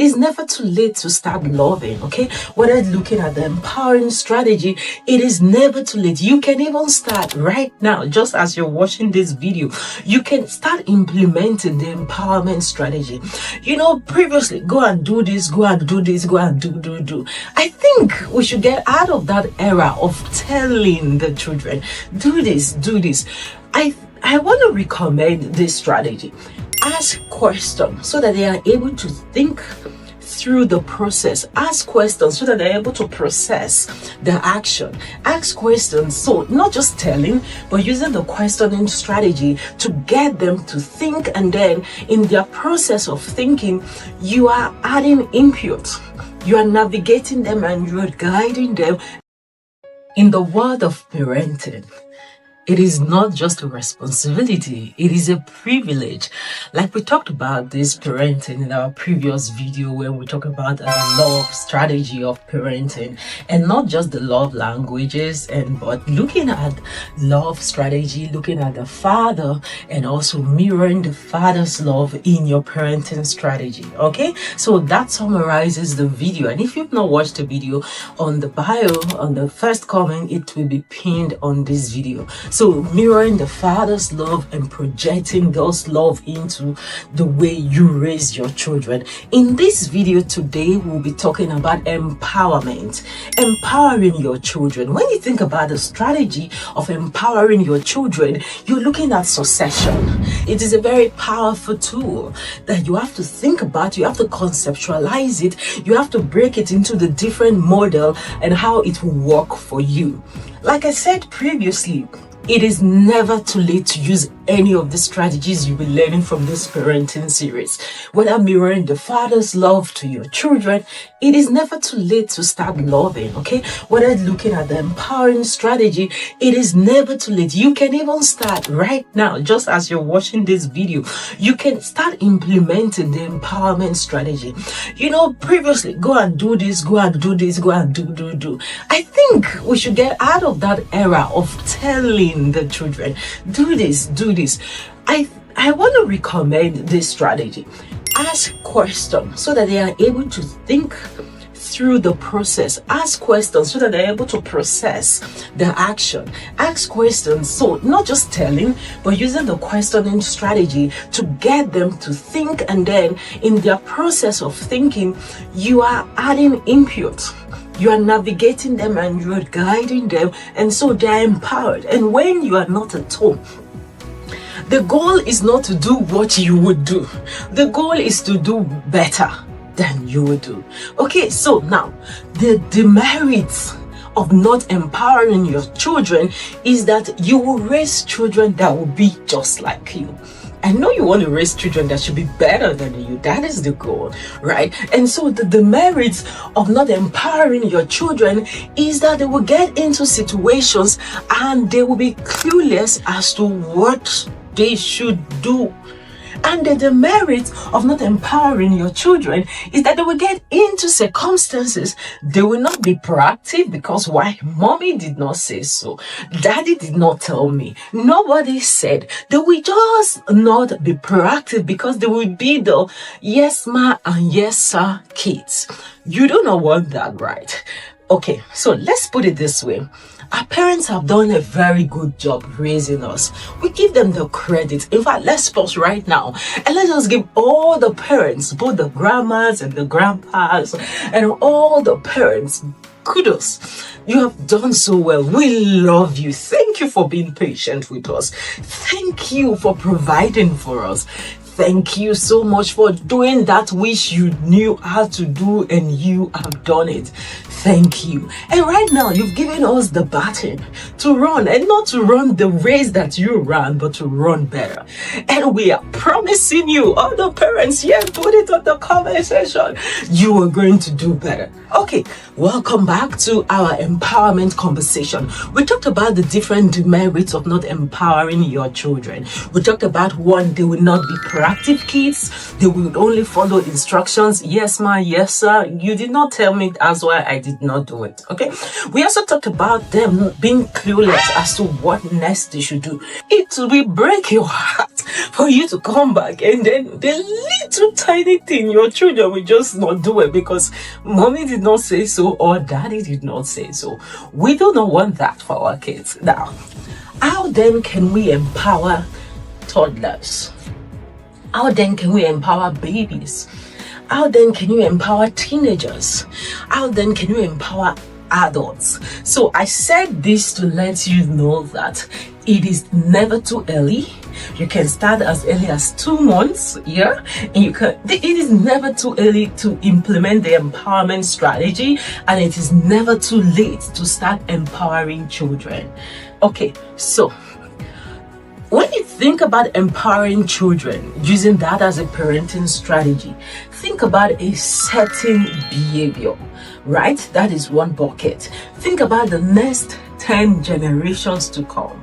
It's never too late to start loving, okay? Whether looking at the empowering strategy, it is never too late. You can even start right now, just as you're watching this video. You can start implementing the empowerment strategy. You know, previously, go and do this, go and do this, go and do. I think we should get out of that era of telling the children, do this, do this. I want to recommend this strategy. Ask questions so that they are able to think through the process. Ask questions so that they're able to process the action. Ask questions, so not just telling, but using the questioning strategy to get them to think, and then in their process of thinking, you are adding input. You are navigating them and you are guiding them. In the world of parenting, it is not just a responsibility, it is a privilege. Like we talked about this parenting in our previous video when we talk about the love strategy of parenting, and not just the love languages, but looking at love strategy, looking at the father and also mirroring the father's love in your parenting strategy. Okay, so that summarizes the video. And if you've not watched the video, on the bio, on the first comment, it will be pinned on this video. So mirroring the father's love and projecting those love into the way you raise your children. In this video today, we'll be talking about empowerment, empowering your children. When you think about the strategy of empowering your children, you're looking at succession. It is a very powerful tool that you have to think about, you have to conceptualize it, you have to break it into the different model and how it will work for you. Like I said previously, it is never too late to use any of the strategies you'll be learning from this parenting series. Whether mirroring the father's love to your children, it is never too late to start loving, okay? Whether looking at the empowering strategy, it is never too late. You can even start right now, just as you're watching this video. You can start implementing the empowerment strategy. You know, previously, go and do this, go and do this, go and do. I think we should get out of that era of telling the children, do this, do this. I want to recommend this strategy. Ask questions so that they are able to think through the process. Ask questions so that they're able to process the action. Ask questions, so not just telling, but using the questioning strategy to get them to think, and then in their process of thinking, you are adding input. You are navigating them and you are guiding them, and so they are empowered. And when you are not at home, the goal is not to do what you would do. The goal is to do better than you would do. Okay, so now the demerits of not empowering your children is that you will raise children that will be just like you. I know you want to raise children that should be better than you. That is the goal, right? And so the demerits of not empowering your children is that they will get into situations and they will be clueless as to what they should do. And the demerit of not empowering your children is that they will get into circumstances. They will not be proactive because why? Mommy did not say so. Daddy did not tell me. Nobody said. They will just not be proactive because they will be the yes ma and yes sir kids. You do not want that, right? Okay, so let's put it this way. Our parents have done a very good job raising us. We give them the credit. In fact, let's pause right now and let us give all the parents, both the grandmas and the grandpas and all the parents, kudos. You have done so well. We love you. Thank you for being patient with us. Thank you for providing for us. Thank you so much for doing that which you knew how to do and you have done it. Thank you. And right now, you've given us the baton to run, and not to run the race that you ran, but to run better. And we are promising you, all the parents, yeah, put it on the comment section, you are going to do better. Okay, welcome back to our empowerment conversation. We talked about the different demerits of not empowering your children. We talked about one, they will not be proactive. hyperactive kids. They will only follow instructions. Yes, ma, yes, sir. You did not tell me, that's why I did not do it. Okay. We also talked about them being clueless as to what next they should do. It will break your heart for you to come back and then the little tiny thing your children will just not do it because mommy did not say so or daddy did not say so. We do not want that for our kids. Now, how then can we empower toddlers? How then can we empower babies? How then can you empower teenagers? How then can you empower adults? So I said this to let you know that it is never too early. You can start as early as 2 months, yeah, and it is never too early to implement the empowerment strategy, and it is never too late to start empowering children. Okay, so when you think about empowering children, using that as a parenting strategy, think about a certain behavior, right? That is one bucket. Think about the next 10 generations to come.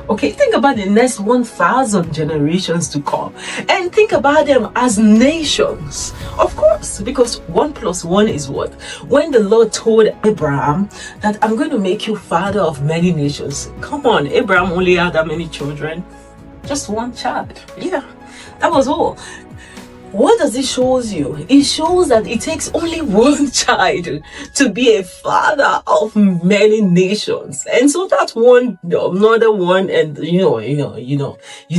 Okay, think about the next 1,000 generations to come. And think about them as nations. Of course, because 1 + 1 is what? When the Lord told Abraham that I'm going to make you father of many nations. Come on, Abraham only had that many children? Just one child. Yeah, that was all. What does it show you? It shows that it takes only one child to be a father of many nations. And so that's one, another one, and you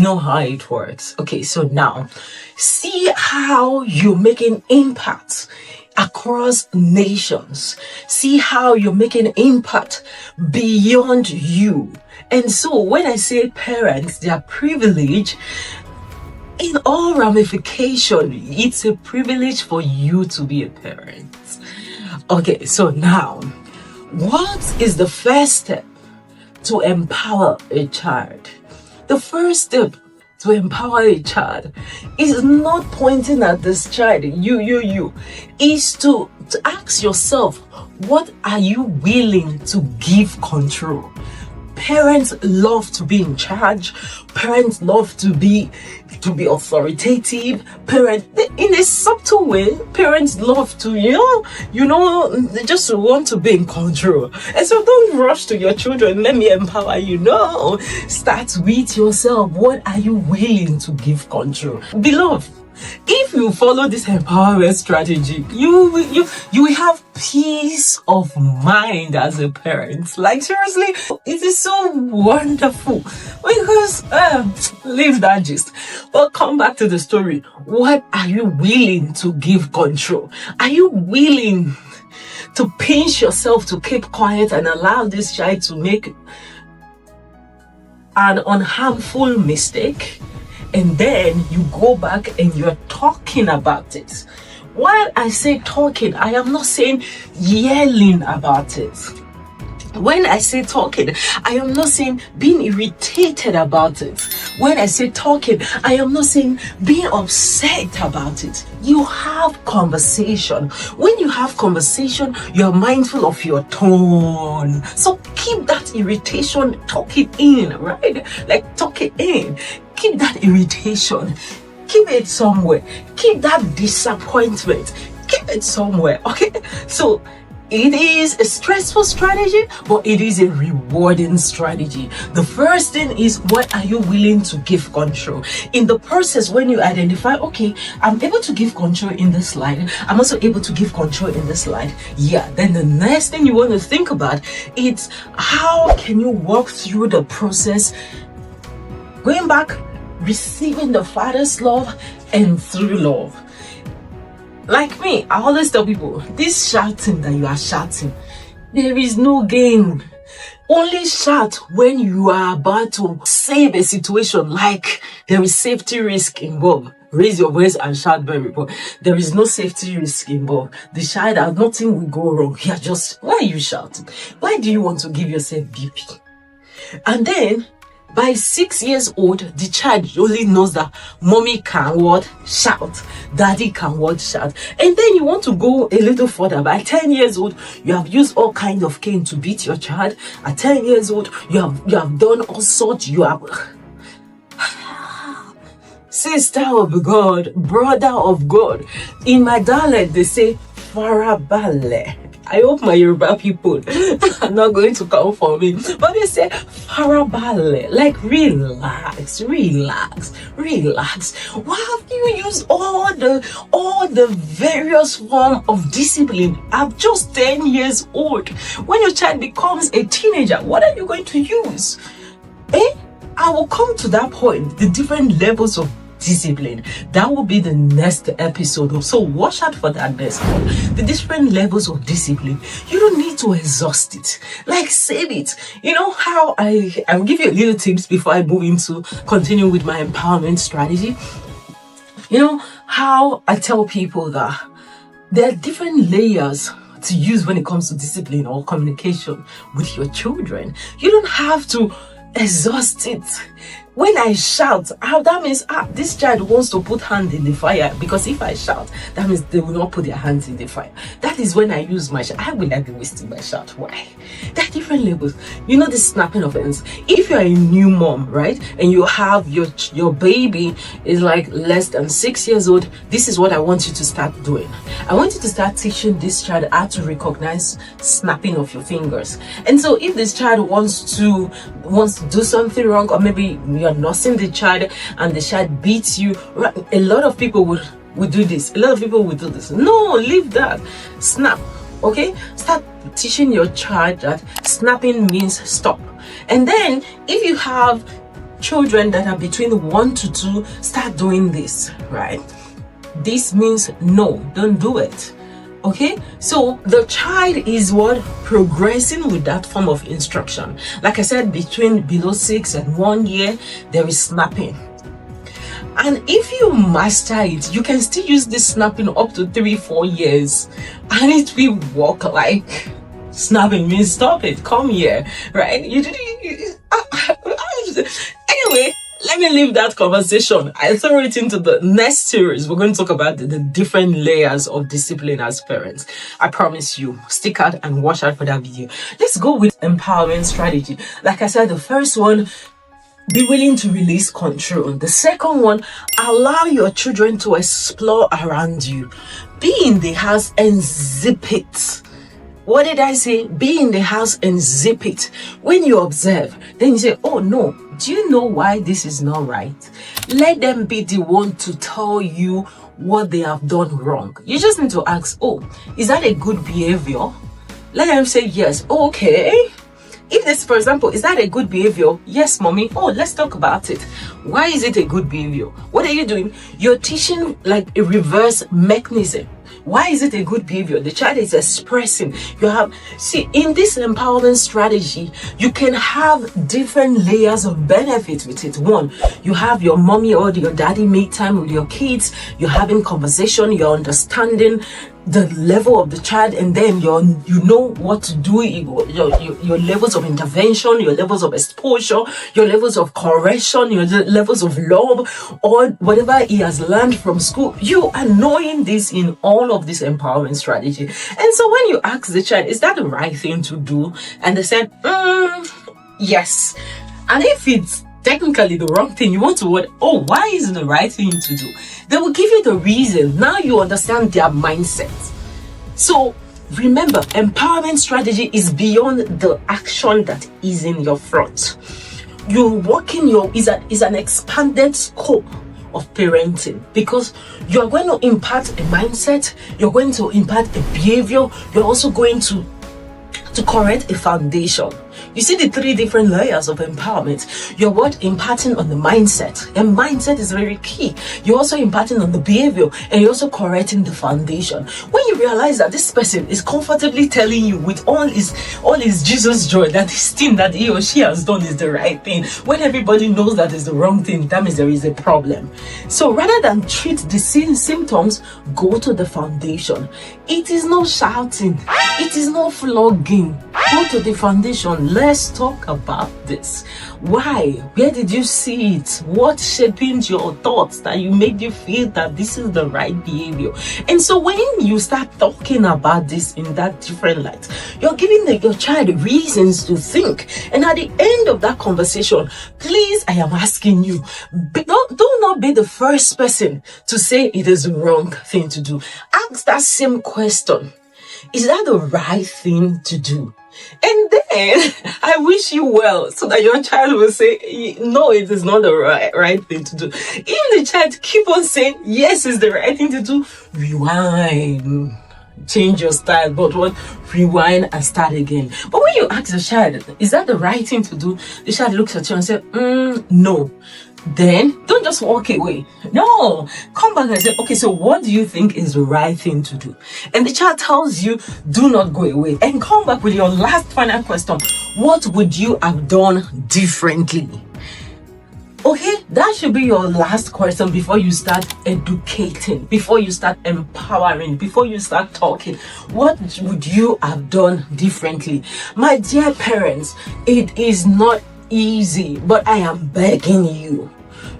know how it works. Okay, so now see how you're making impact across nations. See how you're making impact beyond you. And so when I say parents, they are privileged in all ramification. It's a privilege for you to be a parent. Okay, so now, what is the first step to empower a child? The first step to empower a child is not pointing at this child, you, is to ask yourself, what are you willing to give control? Parents love to be in charge. Parents love to be authoritative. Parents, in a subtle way, parents love to, they just want to be in control. And so don't rush to your children, let me empower you. No, start with yourself. What are you willing to give control? Beloved, if you follow this empowerment strategy, you will have peace of mind as a parent. Like seriously, it is so wonderful because leave that gist. But come back to the story. What are you willing to give control? Are you willing to pinch yourself to keep quiet and allow this child to make an unharmful mistake? And then you go back and you're talking about it. While I say talking, I am not saying yelling about it. When I say talking, I am not saying being irritated about it. When I say talking, I am not saying being upset about it. You have conversation. When you have conversation, you're mindful of your tone. So keep that irritation, talk it in, right? Like talk it in. Keep that irritation. Keep it somewhere. Keep that disappointment. Keep it somewhere, okay? So it is a stressful strategy, but it is a rewarding strategy. The first thing is, what are you willing to give control? In the process, when you identify, okay, I'm able to give control in this slide, I'm also able to give control in this slide. Yeah, then the next thing you want to think about is, how can you walk through the process, going back, receiving the Father's love and through love. Like me, I always tell people, this shouting that you are shouting, there is no gain. Only shout when you are about to save a situation, like there is safety risk involved. Raise your voice and shout very well. There is no safety risk involved. The child, nothing will go wrong. You're just, why are you shouting? Why do you want to give yourself BP? And then, by 6 years old, the child only knows that mommy can what? Shout. Daddy can what? Shout. And then you want to go a little further. By 10 years old, you have used all kinds of cane to beat your child. At 10 years old, you have done all sorts. You have sister of God, brother of God. In my dialect, they say farabale. I hope my Yoruba people are not going to come for me, but they say farabale, like relax, relax, relax. Why have you used all the various form of discipline? I'm just 10 years old. When your child becomes a teenager, what are you going to use? I will come to that point, the different levels of discipline. That will be the next episode. So watch out for that next one. The different levels of discipline. You don't need to exhaust it. Like, save it. You know how I'll give you a little tips before I move into continue with my empowerment strategy. You know how I tell people that there are different layers to use when it comes to discipline or communication with your children. You don't have to exhaust it. When I shout, that means this child wants to put hand in the fire, because if I shout, that means they will not put their hands in the fire. That is when I use my shout. I will not be wasting my shout. Why? There are different levels. You know, the snapping offense. If you are a new mom, right, and you have your baby is like less than 6 years old, this is what I want you to start doing. I want you to start teaching this child how to recognize snapping of your fingers. And so if this child wants to do something wrong, or maybe you're nursing the child and the child beats you, a lot of people would do this. A lot of people would do this. No, leave that. Snap. Okay? Start teaching your child that snapping means stop. And then if you have children that are between 1 to 2, start doing this, right? This means no, don't do it. Okay, so the child is what? Progressing with that form of instruction. Like I said, between below 6 and 1 year, there is snapping. And if you master it, you can still use this snapping up to 3-4 years, and it will work. Like, snapping means stop it, come here, right? Anyway, let me leave that conversation. I throw it into the next series. We're going to talk about the different layers of discipline as parents. I promise you, stick out and watch out for that video. Let's go with empowerment strategy. Like I said, the first one, be willing to release control. The second one, allow your children to explore around you. Be in the house and zip it. What did I say? Be in the house and zip it. When you observe, then you say, oh no, do you know why this is not right? Let them be the one to tell you what they have done wrong. You just need to ask, oh, is that a good behavior? Let them say yes. Okay. If this, for example, is that a good behavior? Yes, mommy. Oh, let's talk about it. Why is it a good behavior? What are you doing? You're teaching like a reverse mechanism. Why is it a good behavior? The child is expressing. See, in this empowerment strategy, you can have different layers of benefits with it. One, you have your mommy or your daddy make time with your kids. You're having conversation. You're understanding the level of the child, and then you know what to do. Your levels of intervention, your levels of exposure, your levels of correction, your levels of love, or whatever he has learned from school. You are knowing this in all of this empowerment strategy. And so when you ask the child, is that the right thing to do? And they said, yes. And if it's technically the wrong thing, you want to why is it the right thing to do? They will give you the reason. Now you understand their mindset. So remember, empowerment strategy is beyond the action that is in your front. You're working is an expanded scope of parenting, because you're going to impart a mindset, you're going to impart a behavior, you're also going to correct a foundation. You see the 3 different layers of empowerment. You're imparting on the mindset. And mindset is very key. You're also imparting on the behavior, and you're also correcting the foundation. When you realize that this person is comfortably telling you with all his Jesus joy that this thing that he or she has done is the right thing, when everybody knows that is the wrong thing, that means there is a problem. So rather than treat the symptoms, go to the foundation. It is not shouting. It is not flogging. Go to the foundation. Learn let's talk about this. Why? Where did you see it? What shaping your thoughts that you made you feel that this is the right behavior? And so when you start talking about this in that different light, you're giving your child reasons to think. And at the end of that conversation, please, I am asking you, do not be the first person to say it is the wrong thing to do. Ask that same question. Is that the right thing to do? And then I wish you well, so that your child will say, no, it is not the right thing to do. If the child keep on saying, yes, it's the right thing to do, rewind. Change your style, but rewind and start again. But when you ask the child, is that the right thing to do? The child looks at you and says, no. Then don't just walk away. No, come back and say, okay, so what do you think is the right thing to do? And the child tells you, do not go away. And come back with your last final question. What would you have done differently? Okay, that should be your last question before you start educating, before you start empowering, before you start talking. What would you have done differently? My dear parents, it is not easy, but I am begging you,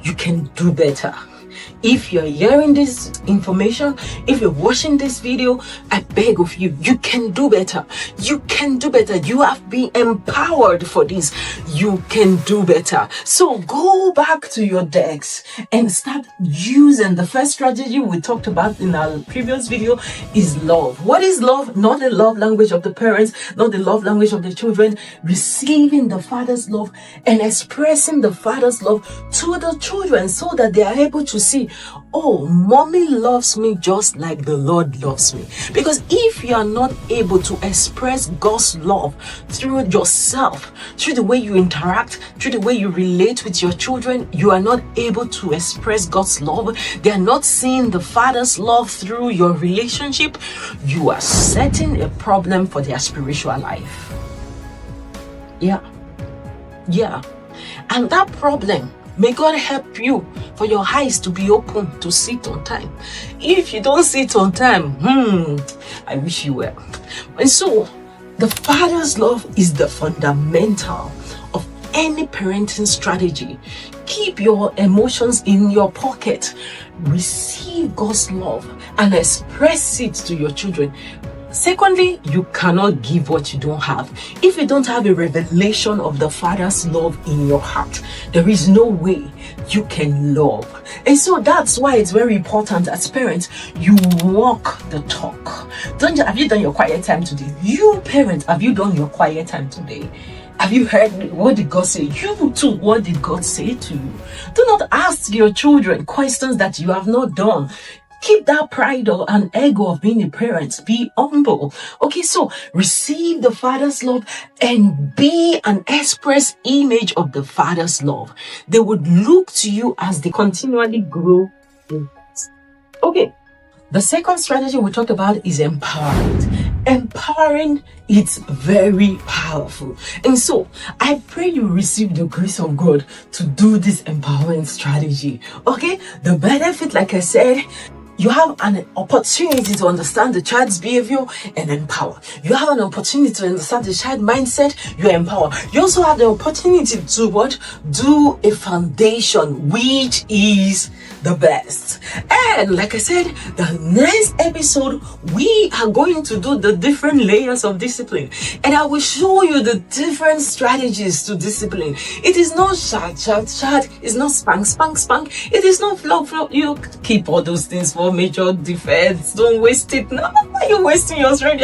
you can do better. If you're hearing this information, if you're watching this video, I beg of you, you can do better. You can do better. You have been empowered for this. You can do better. So go back to your decks and start using the first strategy we talked about in our previous video is love. What is love? Not the love language of the parents, not the love language of the children. Receiving the Father's love and expressing the Father's love to the children so that they are able to see, oh, mommy loves me just like the Lord loves me. Because if you are not able to express God's love through yourself, through the way you interact, through the way you relate with your children, you are not able to express God's love. They are not seeing the Father's love through your relationship. You are setting a problem for their spiritual life. Yeah. And that problem, may God help you for your eyes to be open to sit on time. If you don't sit on time, I wish you well. And so, the Father's love is the fundamental of any parenting strategy. Keep your emotions in your pocket. Receive God's love and express it to your children. Secondly, you cannot give what you don't have. If you don't have a revelation of the Father's love in your heart, there is no way you can love. And so that's why it's very important as parents, you walk the talk. Have you done your quiet time today? You parents, have you done your quiet time today? Have you heard, what did God say? You too, what did God say to you? Do not ask your children questions that you have not done. Keep that pride and ego of being a parent. Be humble. Okay, so receive the Father's love and be an express image of the Father's love. They would look to you as they continually grow in Christ. Okay, the second strategy we talked about is empowerment. Empowering, it's very powerful. And so I pray you receive the grace of God to do this empowerment strategy. Okay, the benefit, like I said, you have an opportunity to understand the child's behavior and empower. You have an opportunity to understand the child mindset, you empower. You also have the opportunity to what? Do a foundation, which is the best. And like I said, the next episode, we are going to do the different layers of discipline. And I will show you the different strategies to discipline. It is not shout. It's not spank. It is not flog. You keep all those things for major defense. Don't waste it. No, why are you wasting your strength?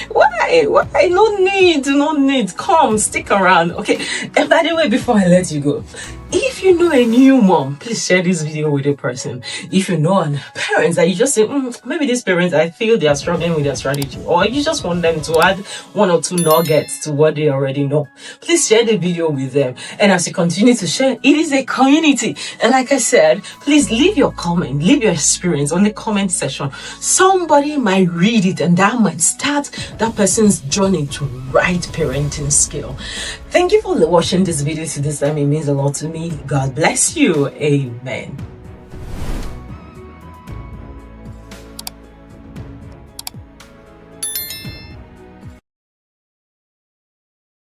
Why? No need. Come, stick around. Okay. And by the way, before I let you go, if you know a new mom, please share this video with a person. If you know parents that you just say, maybe these parents, I feel they are struggling with their strategy, or you just want them to add one or two nuggets to what they already know, please share the video with them. And as you continue to share, it is a community. And like I said, please leave your comment, leave your experience on the comment section. Somebody might read it and that might start that person's journey to right parenting skill. Thank you for watching this video to this time. It means a lot to me. God bless you. Amen.